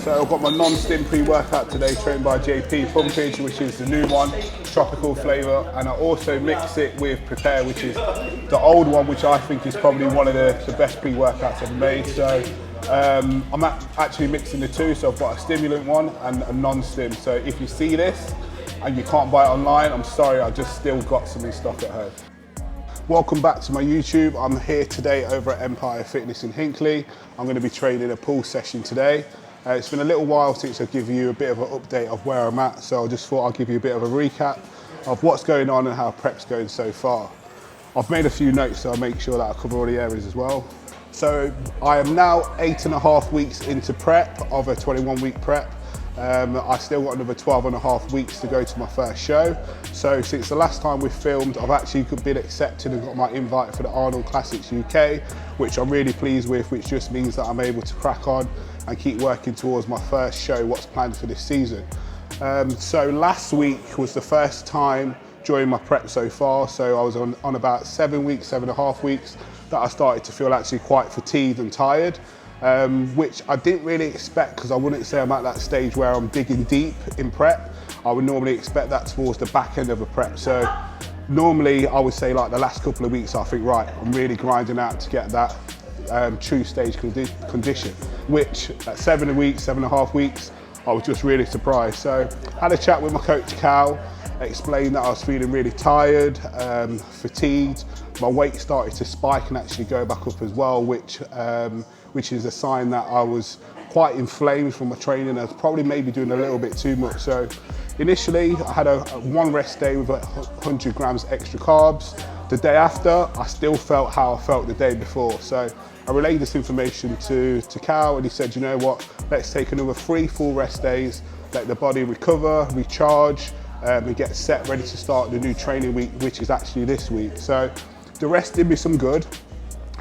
So I've got my non-stim pre-workout today, trained by JP Pumpage, which is the new one, tropical flavour, and I also mix it with Prepare, which is the old one, which I think is probably one of the best pre-workouts I've made. So I'm actually mixing the two, so I've got a stimulant one and a non-stim. So if you see this and you can't buy it online, I'm sorry, I just still got some in stock at home. Welcome back to my YouTube. I'm here today over at Empire Fitness in Hinckley. I'm going to be training a pull session today. It's been a little while since I've given you a bit of an update of where I'm at, so I just thought I'd give you a bit of a recap of what's going on and how prep's going so far. I've made a few notes, so I'll make sure that I cover all the areas as well. So I am now 8.5 weeks into prep of a 21-week prep. I still got another 12.5 weeks to go to my first show. So since the last time we filmed, I've actually been accepted and got my invite for the Arnold Classics UK, which I'm really pleased with, which just means that I'm able to crack on and keep working towards my first show, what's planned for this season. So last week was the first time during my prep so far, so I was on about 7.5 weeks, that I started to feel actually quite fatigued and tired. Which I didn't really expect, because I wouldn't say I'm at that stage where I'm digging deep in prep. I would normally expect that towards the back end of a prep. So normally I would say like the last couple of weeks I think, right, I'm really grinding out to get that true stage condition, which at 7.5 weeks, I was just really surprised. So I had a chat with my coach Cal, explained that I was feeling really tired, fatigued. My weight started to spike and actually go back up as well, which is a sign that I was quite inflamed from my training. I was probably maybe doing a little bit too much. So initially I had a one rest day with 100 grams extra carbs. The day after, I still felt how I felt the day before. So I relayed this information to Cal, and he said, you know what, let's take another 3 full rest days, let the body recover, recharge, and get set, ready to start the new training week, which is actually this week. So the rest did me some good.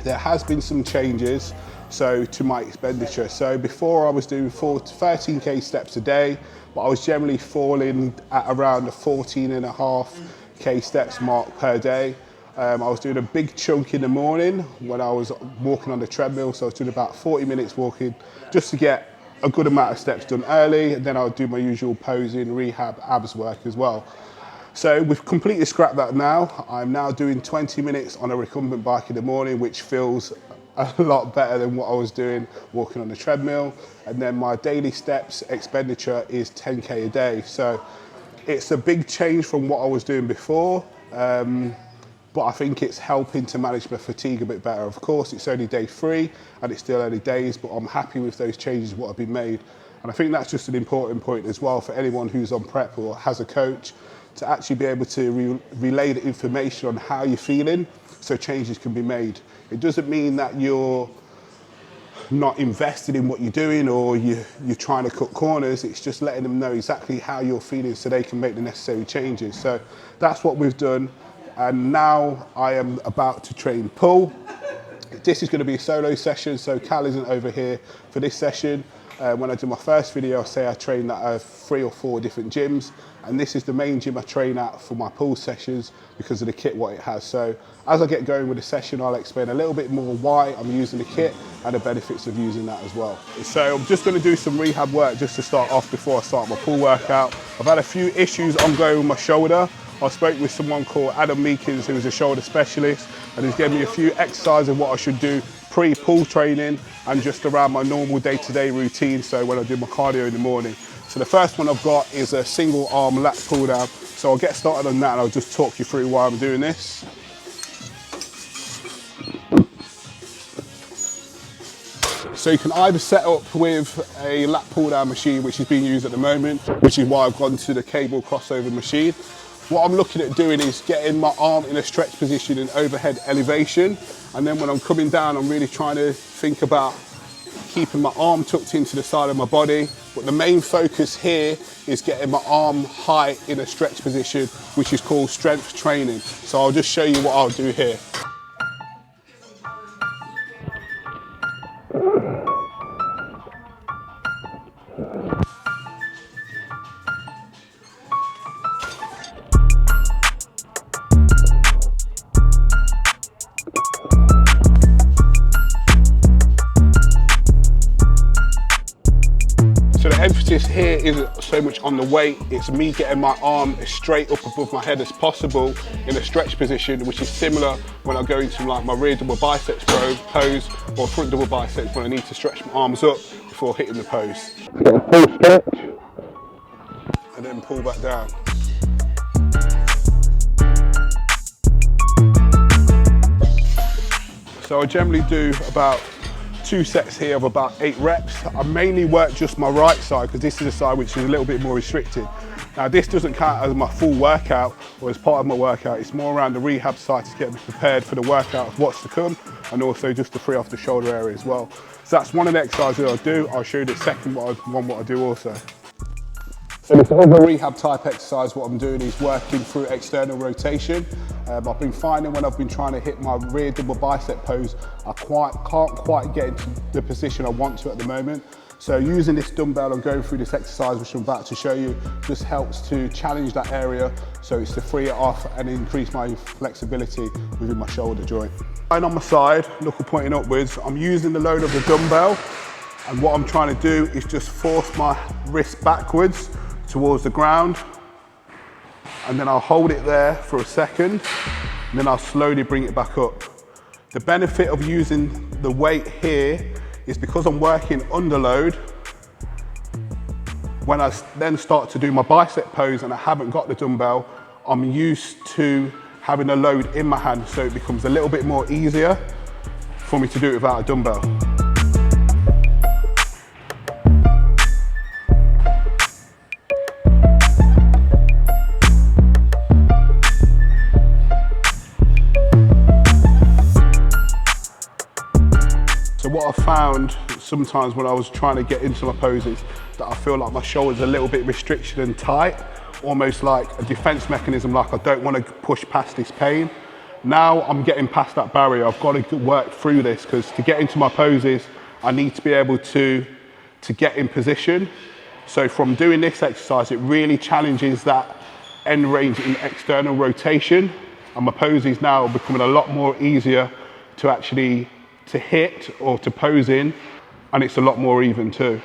There has been some changes to my expenditure. So before I was doing 13k steps a day, but I was generally falling at around the 14.5k steps mark per day. I was doing a big chunk in the morning when I was walking on the treadmill, so I was doing about 40 minutes walking just to get a good amount of steps done early, and then I would do my usual posing, rehab, abs work as well. So we've completely scrapped that now. I'm now doing 20 minutes on a recumbent bike in the morning, which feels a lot better than what I was doing walking on the treadmill. And then my daily steps expenditure is 10k a day. So it's a big change from what I was doing before, but I think it's helping to manage my fatigue a bit better. Of course, it's only day 3 and it's still early days, but I'm happy with those changes, what have been made. And I think that's just an important point as well for anyone who's on prep or has a coach, to actually be able to relay the information on how you're feeling so changes can be made. It doesn't mean that you're not invested in what you're doing or you're trying to cut corners. It's just letting them know exactly how you're feeling so they can make the necessary changes. So that's what we've done. And now I am about to train pull. This is going to be a solo session, so Cal isn't over here for this session. When I do my first video, I say I train at 3 or 4 different gyms, and this is the main gym I train at for my pull sessions because of the kit, what it has. So as I get going with the session, I'll explain a little bit more why I'm using the kit and the benefits of using that as well. So I'm just going to do some rehab work just to start off before I start my pull workout. I've had a few issues ongoing with my shoulder. I spoke with someone called Adam Meekins, who's a shoulder specialist, and he's given me a few exercises of what I should do pre-pull training and just around my normal day-to-day routine, so when I do my cardio in the morning. So the first one I've got is a single arm lat pull down. So I'll get started on that and I'll just talk you through why I'm doing this. So you can either set up with a lat pull down machine, which is being used at the moment, which is why I've gone to the cable crossover machine. What I'm looking at doing is getting my arm in a stretch position in overhead elevation. And then when I'm coming down, I'm really trying to think about keeping my arm tucked into the side of my body. But the main focus here is getting my arm high in a stretch position, which is called strength training. So I'll just show you what I'll do here. here isn't so much on the weight, it's me getting my arm as straight up above my head as possible in a stretch position, which is similar when I go into like my rear double biceps pose or front double biceps when I need to stretch my arms up before hitting the pose. Get a full stretch and then pull back down. So I generally do about 2 sets here of about 8 reps. I mainly work just my right side because this is a side which is a little bit more restricted. Now this doesn't count as my full workout or as part of my workout. It's more around the rehab side to get me prepared for the workout of what's to come, and also just to free off the shoulder area as well. So that's one of the exercises I'll do. I'll show you the second one what I do also. So this other rehab type exercise, what I'm doing is working through external rotation. I've been finding when I've been trying to hit my rear double bicep pose, I can't quite get into the position I want to at the moment. So using this dumbbell and going through this exercise, which I'm about to show you, just helps to challenge that area. So it's to free it off and increase my flexibility within my shoulder joint. Lying on my side, knuckle pointing upwards, I'm using the load of the dumbbell. And what I'm trying to do is just force my wrist backwards towards the ground, and then I'll hold it there for a second, and then I'll slowly bring it back up. The benefit of using the weight here is because I'm working under load, when I then start to do my bicep pose and I haven't got the dumbbell, I'm used to having a load in my hand, so it becomes a little bit more easier for me to do it without a dumbbell. So what I found sometimes when I was trying to get into my poses, that I feel like my shoulder's a little bit restricted and tight, almost like a defense mechanism, like I don't want to push past this pain. Now I'm getting past that barrier. I've got to work through this, because to get into my poses, I need to be able to get in position. So from doing this exercise, it really challenges that end range in external rotation, and my poses now are becoming a lot more easier to actually to hit or to pose in, and it's a lot more even too.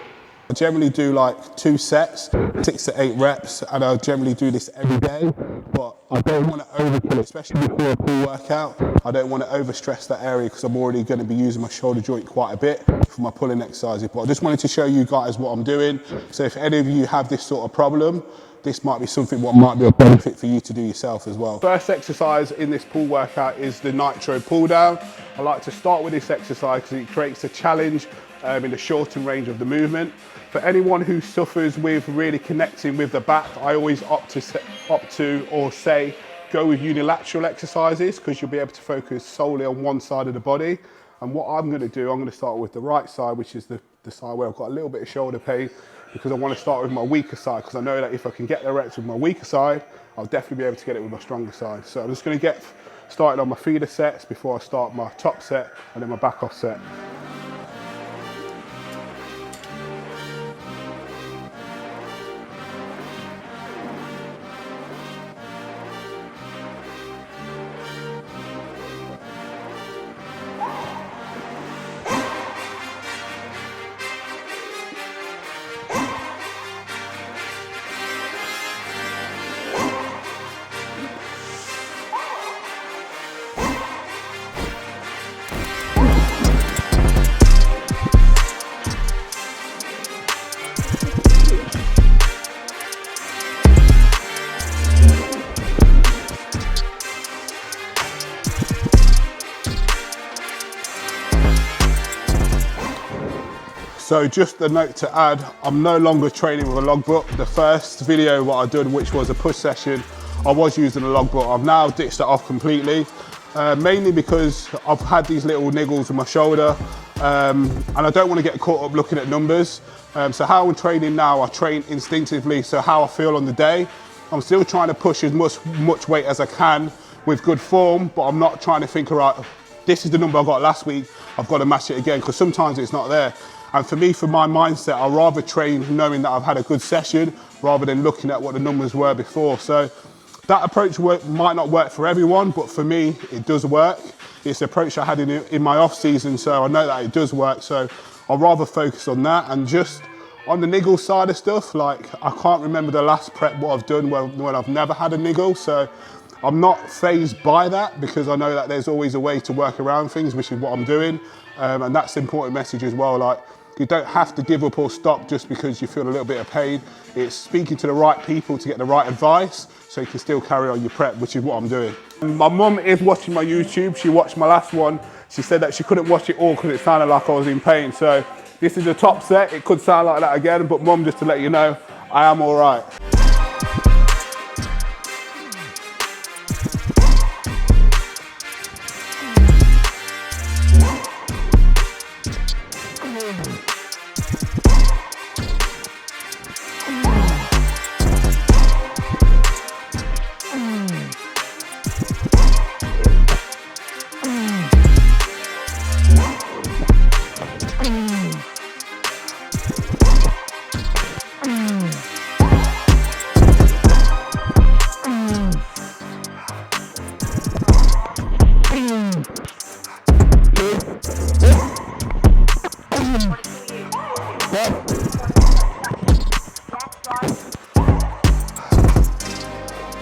I generally do like 2 sets, 6 to 8 reps, and I generally do this every day, but I don't want to overkill it, especially before a pull workout. I don't want to overstress that area because I'm already going to be using my shoulder joint quite a bit for my pulling exercises. But I just wanted to show you guys what I'm doing. So if any of you have this sort of problem, this might be something what might be a benefit for you to do yourself as well. First exercise in this pull workout is the nitro pull down. I like to start with this exercise because it creates a challenge in the shortened range of the movement. For anyone who suffers with really connecting with the back, I always opt to say go with unilateral exercises, because you'll be able to focus solely on one side of the body. And what I'm going to do, I'm going to start with the right side, which is the side where I've got a little bit of shoulder pain, because I want to start with my weaker side, because I know that if I can get the reps with my weaker side, I'll definitely be able to get it with my stronger side. So I'm just going to get started on my feeder sets before I start my top set and then my back off set. So just a note to add, I'm no longer training with a logbook. The first video what I did, which was a push session, I was using a logbook. I've now ditched that off completely, mainly because I've had these little niggles in my shoulder, and I don't want to get caught up looking at numbers. So how I'm training now, I train instinctively, so how I feel on the day. I'm still trying to push as much weight as I can with good form, but I'm not trying to think, all right, this is the number I got last week, I've got to match it again, because sometimes it's not there. And for me, for my mindset, I'd rather train knowing that I've had a good session rather than looking at what the numbers were before. So that approach might not work for everyone, but for me, it does work. It's the approach I had in my off season, so I know that it does work. So I'd rather focus on that and just On the niggle side of stuff, like I can't remember the last prep what I've done when I've never had a niggle, so I'm not fazed by that because I know that there's always a way to work around things, which is what I'm doing, and that's the important message as well. Like, you don't have to give up or stop just because you feel a little bit of pain. It's speaking to the right people to get the right advice so you can still carry on your prep, which is what I'm doing. My mum is watching my YouTube. She watched my last one. She said that she couldn't watch it all because it sounded like I was in pain. So this is a top set. It could sound like that again, but mum, just to let you know, I am all right.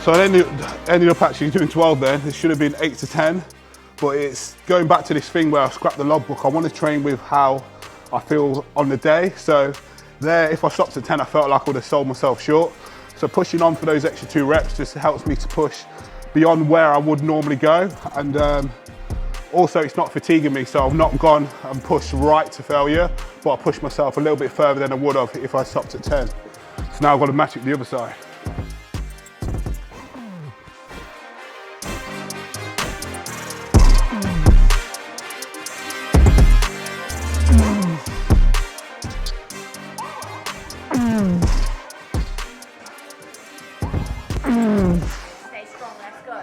So I ended up actually doing 12 then. It should have been 8 to 10, but it's going back to this thing where I scrapped the logbook. I want to train with how I feel on the day. So there, if I stopped at 10, I felt like I would have sold myself short. So pushing on for those extra 2 reps just helps me to push beyond where I would normally go. And also it's not fatiguing me, so I've not gone and pushed right to failure, but I pushed myself a little bit further than I would have if I stopped at 10. So now I've got to match it the other side. Stay strong, let's go.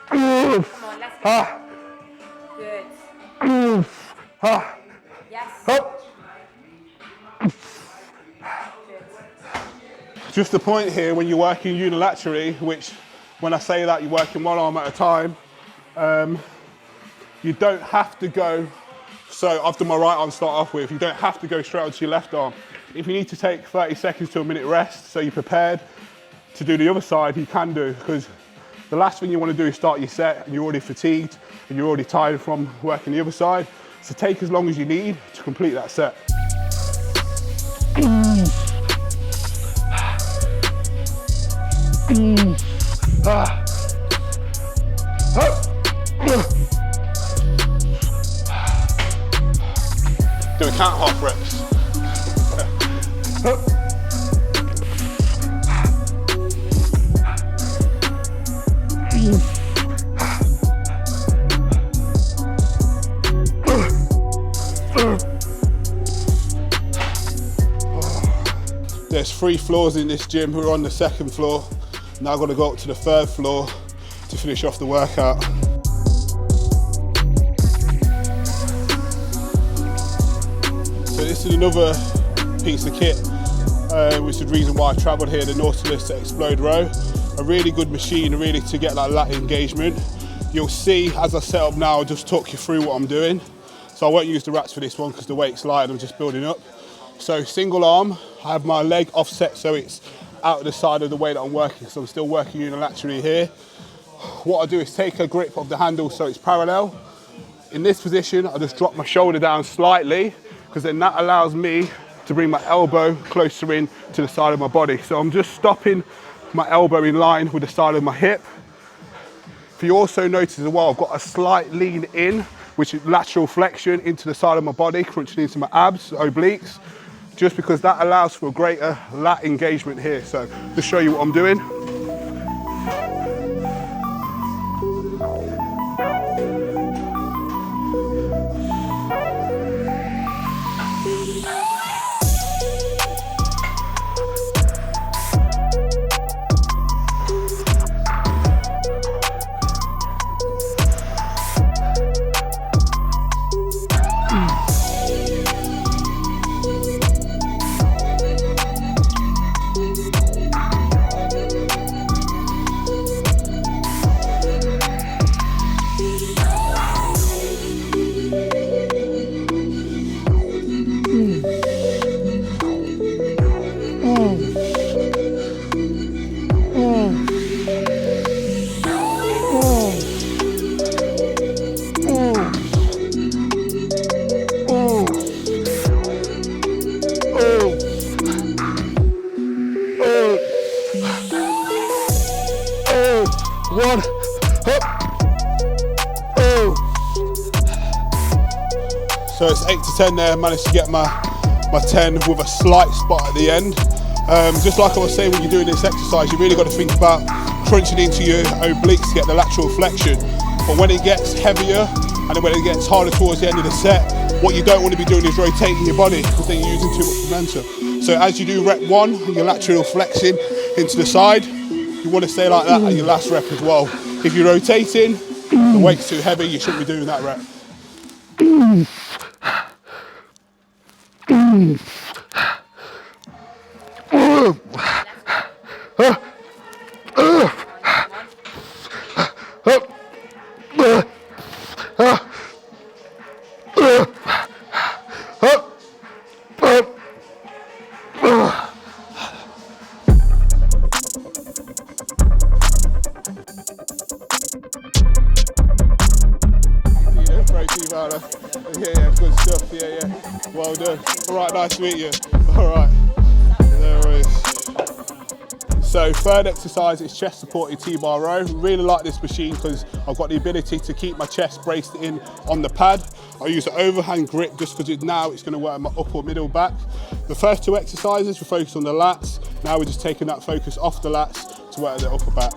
Good. Come on, let's go. Good. Yes. Just the point here when you're working unilaterally, which when I say that you're working one arm at a time, you don't have to go, so I've done my right arm to start off with, you don't have to go straight onto your left arm. If you need to take 30 seconds to a minute rest so you're prepared to do the other side, you can do, because the last thing you want to do is start your set and you're already fatigued and you're already tired from working the other side. So take as long as you need to complete that set. Do a count half reps. There's 3 floors in this gym. We're on the 2nd floor. Now I've got to go up to the 3rd floor to finish off the workout. So this is another piece of kit, which is the reason why I travelled here, the Nautilus to Explode Row. A really good machine, really to get that lat engagement. You'll see as I set up now, I'll just talk you through what I'm doing. So I won't use the racks for this one because the weight's light and I'm just building up. So single arm, I have my leg offset so it's out of the side of the way that I'm working, so I'm still working unilaterally here. What I do is take a grip of the handle so it's parallel. In this position, I just drop my shoulder down slightly because then that allows me to bring my elbow closer in to the side of my body. So I'm just stopping my elbow in line with the side of my hip. If you also notice as well, I've got a slight lean in, which is lateral flexion into the side of my body, crunching into my abs, obliques, just because that allows for a greater lat engagement here. So to show you what I'm doing. 1, up. Oh. So it's 8 to 10 there, managed to get my 10 with a slight spot at the end. Just like I was saying, when you're doing this exercise, you really got to think about crunching into your obliques to get the lateral flexion. But when it gets heavier, and then when it gets harder towards the end of the set, what you don't want to be doing is rotating your body, because then you're using too much momentum. So as you do rep 1, your lateral flexing into the side, you want to stay like that at your last rep as well. If you're rotating, the weight's too heavy, you shouldn't be doing that rep. Yeah, good stuff. Yeah. Well done. All right, nice to meet you. All right. No worries. So third exercise is chest supported T-bar row. Really like this machine because I've got the ability to keep my chest braced in on the pad. I use an overhand grip just because now it's going to work my upper middle back. The first 2 exercises we focus on the lats. Now we're just taking that focus off the lats to work the upper back.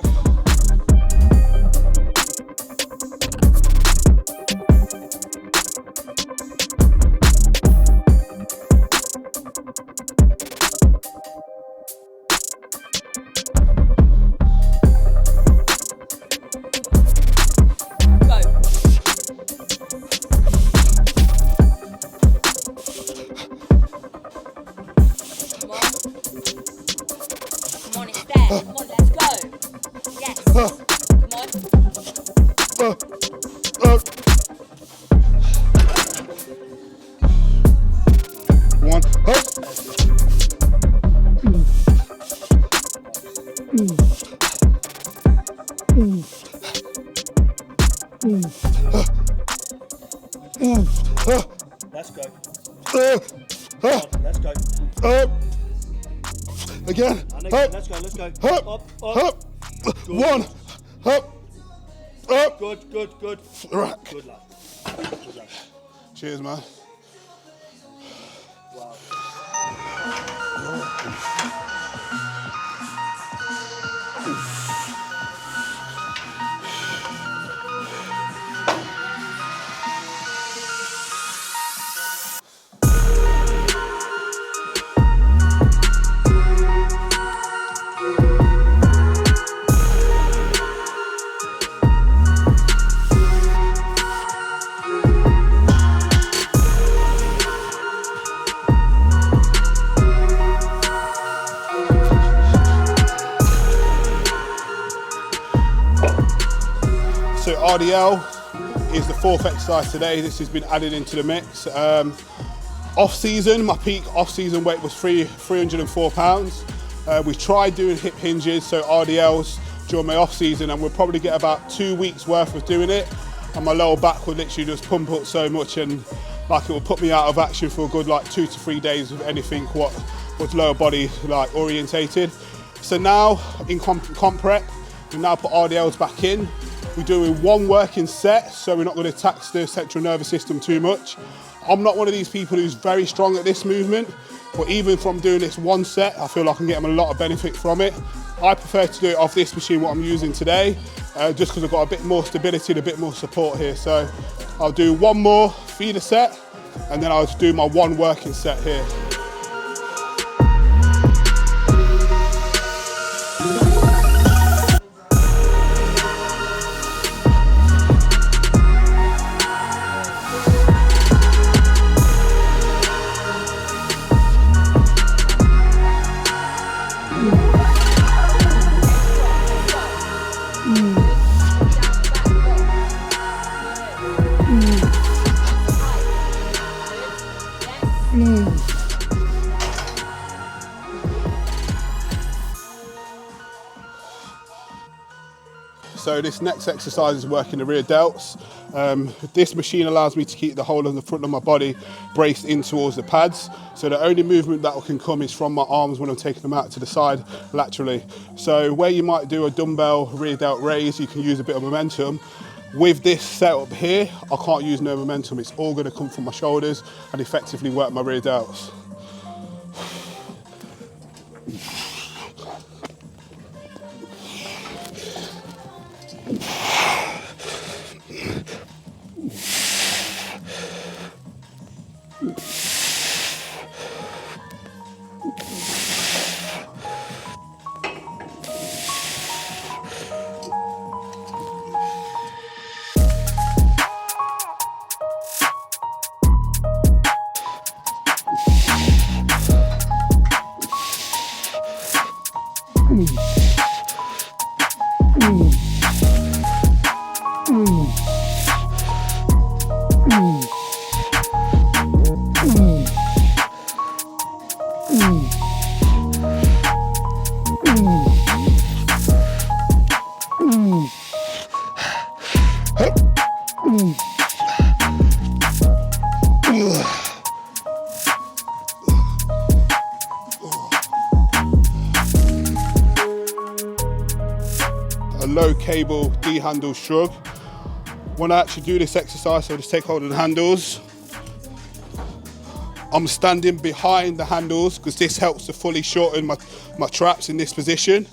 Let's go. Let's go. Again. Let's go. Up. Good. 1. Up. Good. Right. Good lad. Cheers, man. Wow. So RDL is the 4th exercise today. This has been added into the mix. Off season, my peak off season weight was 304 pounds. We tried doing hip hinges, so RDLs during my off season, and we'll probably get about 2 weeks worth of doing it. And my lower back would literally just pump up so much, and like it would put me out of action for a good like 2 to 3 days of anything what was lower body like orientated. So now in comp prep, we now put RDLs back in. We're doing 1 working set, so we're not going to tax the central nervous system too much. I'm not one of these people who's very strong at this movement, but even from doing this 1 set, I feel like I'm getting a lot of benefit from it. I prefer to do it off this machine, what I'm using today, just because I've got a bit more stability and a bit more support here. So I'll do 1 more feeder set, and then I'll do my 1 working set here. So this next exercise is working the rear delts. This machine allows me to keep the whole of the front of my body braced in towards the pads. So the only movement that can come is from my arms when I'm taking them out to the side laterally. So where you might do a dumbbell rear delt raise, you can use a bit of momentum. With this setup here, I can't use no momentum. It's all going to come from my shoulders and effectively work my rear delts. A low cable D-handle shrug. When I actually do this exercise, so I just take hold of the handles. I'm standing behind the handles because this helps to fully shorten my traps in this position.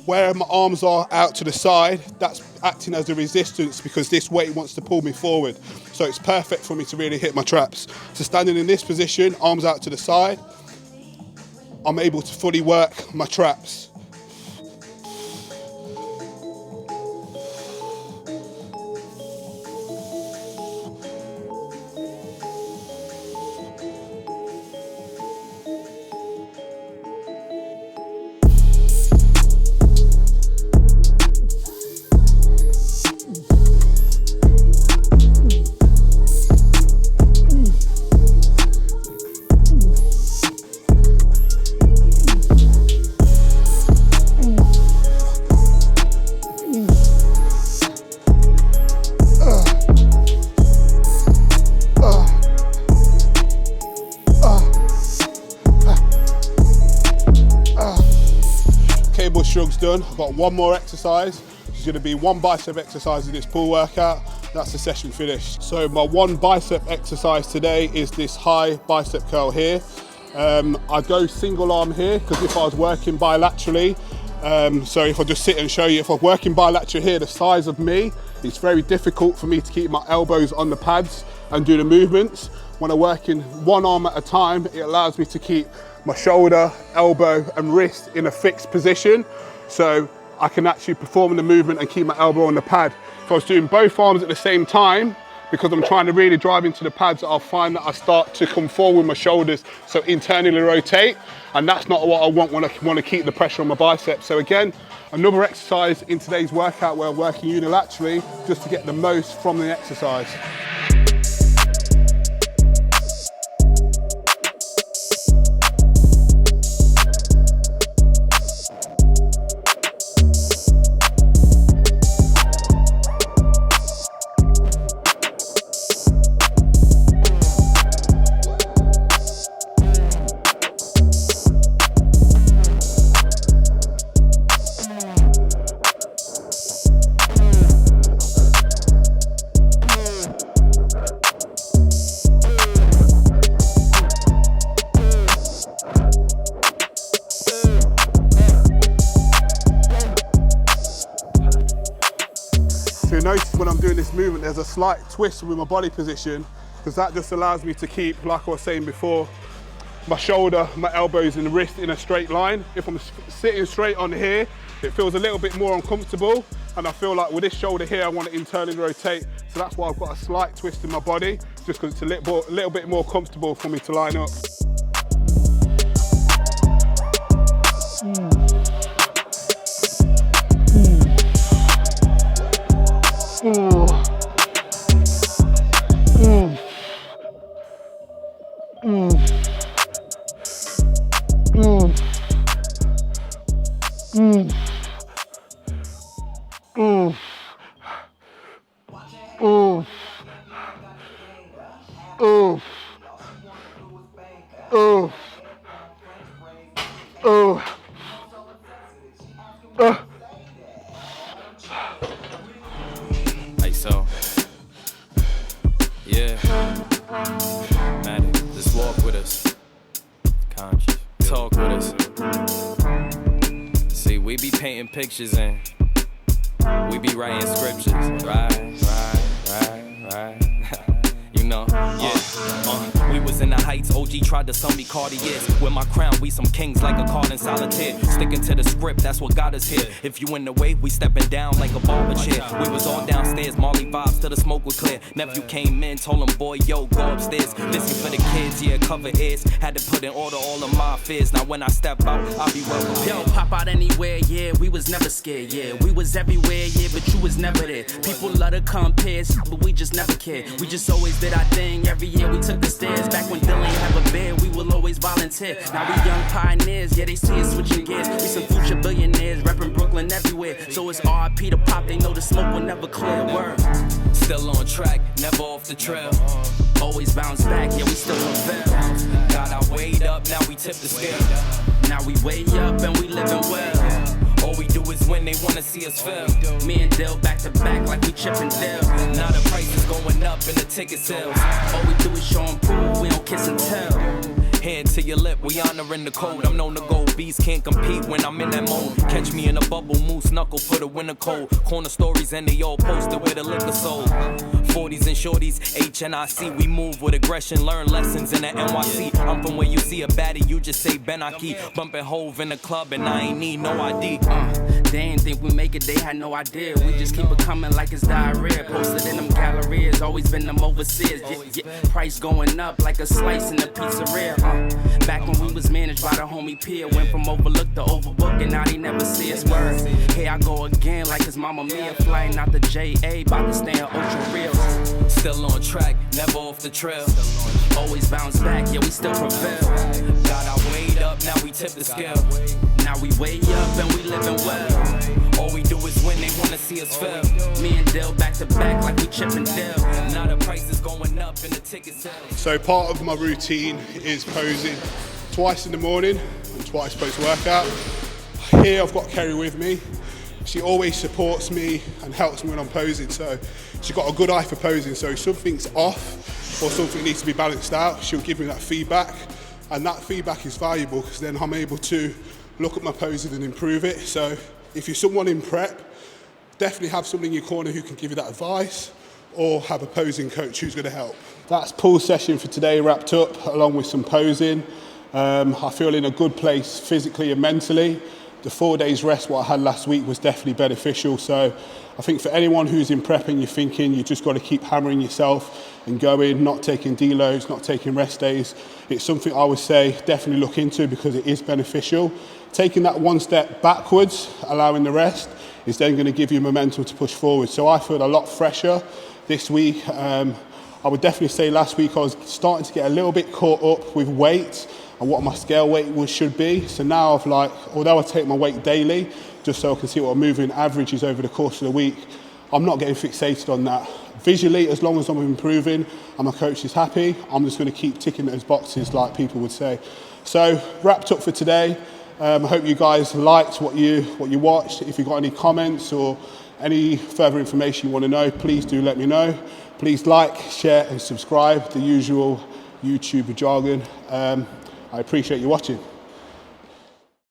Where my arms are out to the side, that's acting as a resistance because this weight wants to pull me forward. So it's perfect for me to really hit my traps. So standing in this position, arms out to the side, I'm able to fully work my traps. Cable shrugs done. I've got one more exercise. It's going to be one bicep exercise in this pull workout. That's the session finished. So my one bicep exercise today is this high bicep curl here. I go single arm here because if I was working bilaterally, so if I just sit and show you, if I'm working bilateral here, the size of me, it's very difficult for me to keep my elbows on the pads and do the movements. When I work in one arm at a time, it allows me to keep my shoulder, elbow and wrist in a fixed position. So I can actually perform the movement and keep my elbow on the pad. If I was doing both arms at the same time, because I'm trying to really drive into the pads, I'll find that I start to come forward with my shoulders, so internally rotate, and that's not what I want when I want to keep the pressure on my biceps. So again, another exercise in today's workout where I'm working unilaterally just to get the most from the exercise. So you notice when I'm doing this movement, there's a slight twist with my body position because that just allows me to keep, like I was saying before, my shoulder, my elbows and wrist in a straight line. If I'm sitting straight on here, it feels a little bit more uncomfortable, and I feel like with this shoulder here, I want to internally rotate. So that's why I've got a slight twist in my body, just because it's a little bit more comfortable for me to line up. Ooh. Ooh. Ooh. Ooh. Ooh. Like so. Yeah. Man, just walk with us. Conscious. Talk with us. See, we be painting pictures and we be writing scriptures. Right. You know, yeah. We was in the heights, OG tried to sell me Cartiers. With my crown, we some kings like a card in solitaire. Sticking to the script, that's what got us here. If you in the way, we stepping down like a barber chair. We was all downstairs, Marley vibes till the smoke was clear. Nephew came in, told him, boy, yo, go upstairs. Listen for the kids, yeah, cover ears. Had to put in order all of my fears. Now when I step out, I'll be well prepared. Yo, pop out anywhere, yeah, we was never scared, yeah. We was everywhere, yeah, but you was never there. People love to compare, but we just never cared. We just always did our thing. Every year we took the stairs. Back when Dylan ain't have a bed, we will always volunteer. Now we young pioneers, yeah, they see us switching gears. We some future billionaires, repping Brooklyn everywhere. So it's R.I.P. to Pop, they know the smoke will never clear. Word. Still on track, never off the trail. Always bounce back, yeah, we still prevail. Got our weight up, now we tip the scale. Now we way up and we living well. All we do is win, they wanna see us fail. Me and Dill back to back like we Chip and Dale. Now the price is going up and the ticket sales. All we do is show and prove, we don't kiss and tell. Hand to your lip, we honoring the code. I'm known to go, bees can't compete when I'm in that mode. Catch me in a bubble, moose knuckle for the winter cold. Corner stories and they all posted where the liquor sold. 40s and shorties, HNIC. We move with aggression, learn lessons in the NYC. I'm from where you see a baddie, you just say Benaki. Bumping Hove in the club and I ain't need no ID. They ain't think we make it, they had no idea. We just keep it coming like it's diarrhea. Posted in them galleries, always been them overseas. Price going up like a slice in the pizzeria. Back when we was managed by the homie Pia. Went from overlooked to overbooked and now they never see us. Word. Here I go again like it's Mama Mia. Flying out the JA, about to stay in Ultra Real. Still on track, never off the trail. Always bounce back, yeah, we still prevail. Got our weight up, now we tip the scale. Now we way up and we living well. All we do is win, they wanna see us fail. Me and Dill back to back like we Chip and Dale. Now the price is going up and the ticket sales. So part of my routine is posing twice in the morning and twice post-workout. Here I've got Kerry with me. She always supports me and helps me when I'm posing. So she's got a good eye for posing. So if something's off or something needs to be balanced out, she'll give me that feedback. And that feedback is valuable because then I'm able to look at my posing and improve it. So if you're someone in prep, definitely have someone in your corner who can give you that advice, or have a posing coach who's going to help. That's pull session for today wrapped up, along with some posing. I feel in a good place physically and mentally. The 4 days rest what I had last week was definitely beneficial. So I think for anyone who's in prep and you're thinking you just got to keep hammering yourself and going, not taking deloads, not taking rest days, it's something I would say definitely look into because it is beneficial. Taking that one step backwards, allowing the rest, is then going to give you momentum to push forward. So I feel a lot fresher this week. I would definitely say last week I was starting to get a little bit caught up with weight and what my scale weight should be. So now I've although I take my weight daily, just so I can see what my moving average is over the course of the week, I'm not getting fixated on that. Visually, as long as I'm improving and my coach is happy, I'm just going to keep ticking those boxes like people would say. So wrapped up for today. I hope you guys liked what you watched. If you've got any comments or any further information you want to know, please do let me know. Please like, share and subscribe, the usual YouTuber jargon. I appreciate you watching.